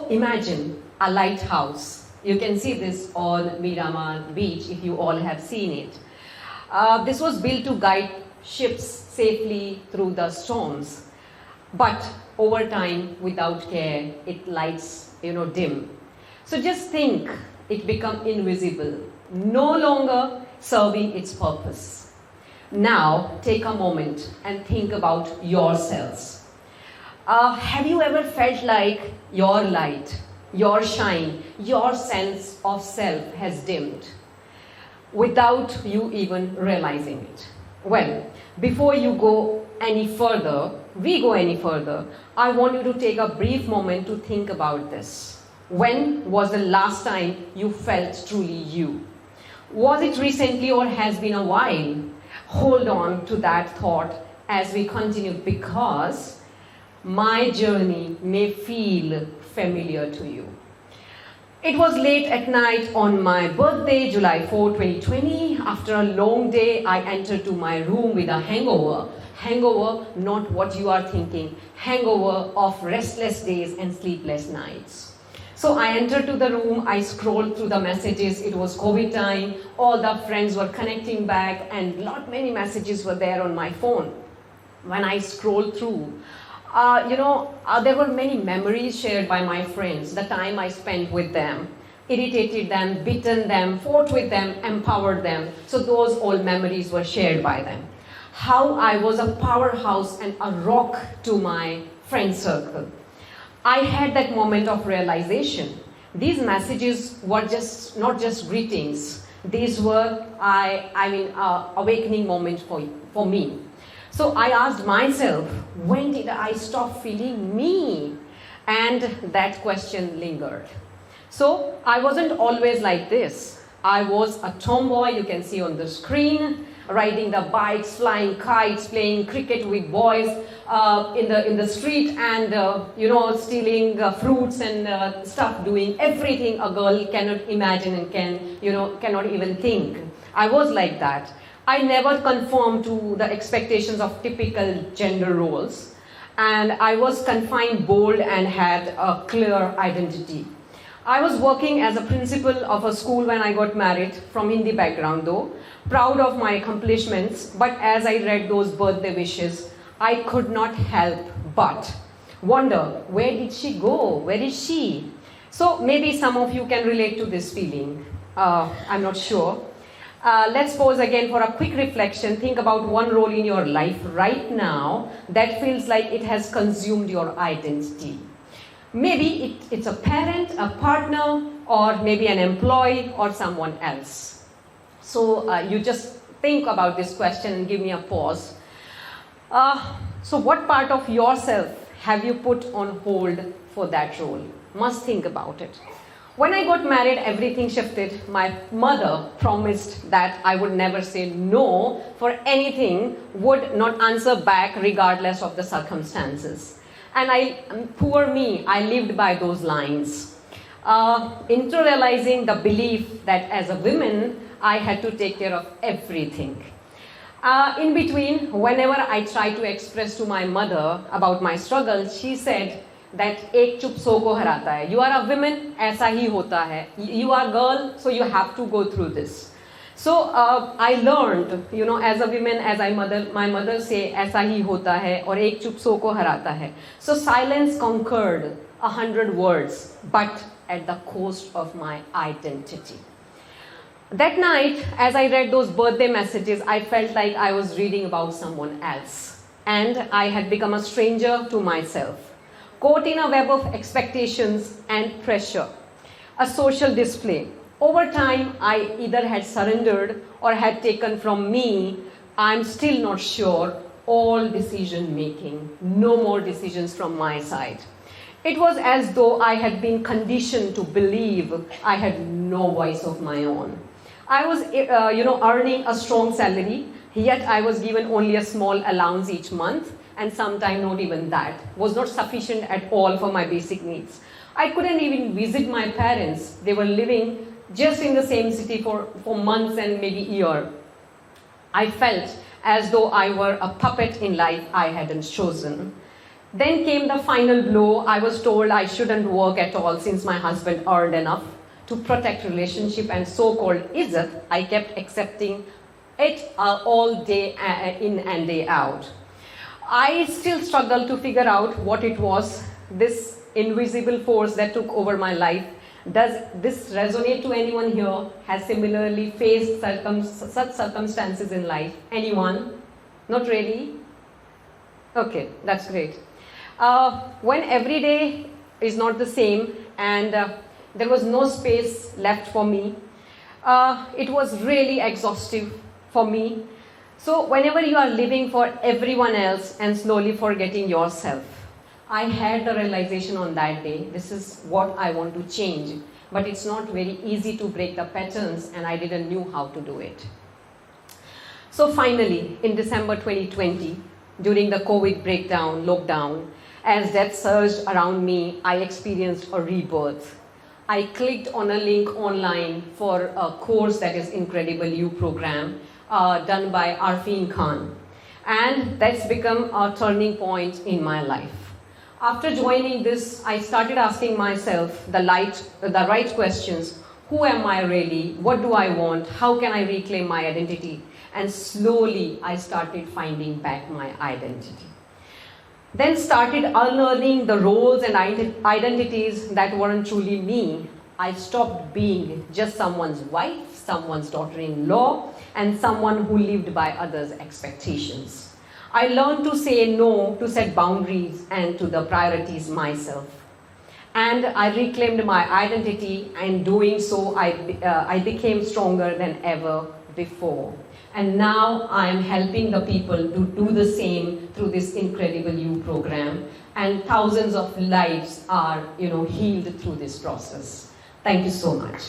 So imagine a lighthouse. You can see this on Miramar Beach if you all have seen it. This was built to guide ships safely through the storms. But over time, without care, it lights, dim. So just think, it become invisible, no longer serving its purpose. Now, take a moment and think about yourselves. Have you ever felt like your light, your shine, your sense of self has dimmed without you even realizing it? Well, before we go any further, I want you to take a brief moment to think about this. When was the last time you felt truly you? Was it recently or has been a while? Hold on to that thought as we continue, because my journey may feel familiar to you. It was late at night on my birthday, July 4, 2020. After a long day, I entered to my room with a hangover. Hangover, not what you are thinking. Hangover of restless days and sleepless nights. So I entered to the room, I scrolled through the messages. It was COVID time, all the friends were connecting back, and many messages were there on my phone. When I scrolled through, there were many memories shared by my friends, the time I spent with them, irritated them, beaten them, fought with them, empowered them. So those old memories were shared by them. How I was a powerhouse and a rock to my friend circle. I had that moment of realization. These messages were not just greetings. These were, awakening moments for me. So I asked myself, when did I stop feeling me? And that question lingered. So I wasn't always like this. I was a tomboy, you can see on the screen, riding the bikes, flying kites, playing cricket with boys in the street, and stealing fruits and stuff, doing everything a girl cannot imagine and cannot even think. I was like that. I never conformed to the expectations of typical gender roles, and I was confined, bold, and had a clear identity. I was working as a principal of a school when I got married, from Hindi background though, proud of my accomplishments, but as I read those birthday wishes, I could not help but wonder, where did she go? Where is she? So maybe some of you can relate to this feeling. I'm not sure. Let's pause again for a quick reflection. Think about one role in your life right now that feels like it has consumed your identity. Maybe it's a parent, a partner, or maybe an employee or someone else. So you just think about this question and give me a pause. So what part of yourself have you put on hold for that role? Must think about it. When I got married, everything shifted. My mother promised that I would never say no for anything, would not answer back regardless of the circumstances. And poor me, I lived by those lines. Into realizing the belief that as a woman, I had to take care of everything. In between, whenever I tried to express to my mother about my struggle, she said that एक चुप सौ को हराता है. You are a woman, ऐसा ही होता है. You are a girl, so you have to go through this. So I learned, as a woman, my mother say, ऐसा ही होता है और एक चुप सौ को हराता है. So silence conquered 100 words, but at the cost of my identity. That night, as I read those birthday messages, I felt like I was reading about someone else, and I had become a stranger to myself. Caught in a web of expectations and pressure, a social display. Over time, I either had surrendered or had taken from me, I'm still not sure, all decision making. No more decisions from my side. It was as though I had been conditioned to believe I had no voice of my own. I was, earning a strong salary, yet I was given only a small allowance each month, and sometimes not even that. Was not sufficient at all for my basic needs. I couldn't even visit my parents. They were living just in the same city for months and maybe a year. I felt as though I were a puppet in life I hadn't chosen. Then came the final blow. I was told I shouldn't work at all since my husband earned enough to protect relationship and so-called izzat. I kept accepting it all day in and day out. I still struggle to figure out what it was, this invisible force that took over my life. Does this resonate to anyone here? Has similarly faced such circumstances in life? Anyone? Not really? Okay, that's great. When every day is not the same and there was no space left for me, it was really exhaustive for me. So whenever you are living for everyone else and slowly forgetting yourself, I had the realization on that day, this is what I want to change. But it's not very easy to break the patterns and I didn't know how to do it. So finally, in December 2020, during the COVID lockdown, as death surged around me, I experienced a rebirth. I clicked on a link online for a course that is Incredible You program done by Arfin Khan. And that's become a turning point in my life. After joining this, I started asking myself the right questions. Who am I really? What do I want? How can I reclaim my identity? And slowly, I started finding back my identity. Then started unlearning the roles and identities that weren't truly me. I stopped being just someone's wife, someone's daughter-in-law, and someone who lived by others' expectations. I learned to say no, to set boundaries, and to the priorities myself. And I reclaimed my identity, and doing so, I became stronger than ever before. And now I am helping the people to do the same through this Incredible You program. And thousands of lives are, healed through this process. Thank you so much.